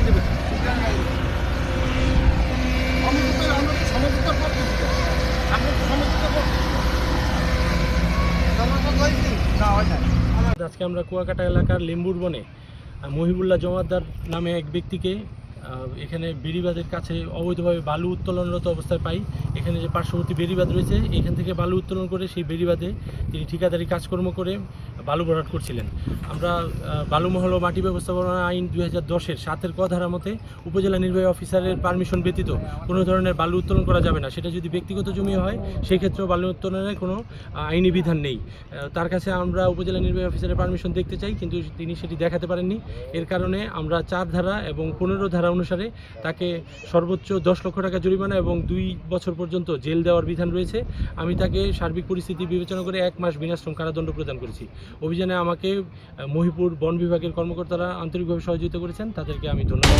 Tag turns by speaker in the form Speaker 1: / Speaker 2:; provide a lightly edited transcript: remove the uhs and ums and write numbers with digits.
Speaker 1: দেবে সমঝোতার পর আমরা সমঝোতা করব না হয় না।
Speaker 2: আজকে আমরা কুয়াকাটা এলাকার লেম্বুর বনে মহিবুল্লাহ জমাদ্দার নামে এক ব্যক্তিকে এখানে বেড়িবাঁধের কাছে অবৈধভাবে বালু উত্তোলনরত অবস্থায় পাই। এখানে যে পার্শ্ববর্তী বেড়িবাঁধ রয়েছে এখান থেকে বালু উত্তোলন করে সেই বেড়িবাঁধে তিনি ঠিকাদারি কাজকর্ম করে বালু ভরাট করছিলেন। আমরা বালু মহল ও মাটি ব্যবস্থাপনা আইন 2010-এর 7-এর ক ধারা মতে উপজেলা নির্বাহী অফিসারের পারমিশন ব্যতীত কোনো ধরনের বালু উত্তোলন করা যাবে না। সেটা যদি ব্যক্তিগত জমি হয় সেক্ষেত্রেও বালু উত্তোলনের কোনো আইনি বিধান নেই। তার কাছে আমরা উপজেলা নির্বাহী অফিসারের পারমিশন দেখতে চাই, কিন্তু তিনি সেটি দেখাতে পারেননি। এর কারণে আমরা 4 ধারা এবং 15 ধারা অনুসারে তাকে সর্বোচ্চ 10 লক্ষ টাকা জরিমানা এবং 2 বছর পর্যন্ত জেল দেওয়ার বিধান রয়েছে। আমি তাকে সার্বিক পরিস্থিতি বিবেচনা করে 1 মাস বিনাশ্রম কারাদণ্ড প্রদান করেছি। অভিযানে আমাকে মহিপুর বন বিভাগের কর্মকর্তারা আন্তরিকভাবে সহযোগিতা করেছেন, তাদেরকে আমি ধন্যবাদ।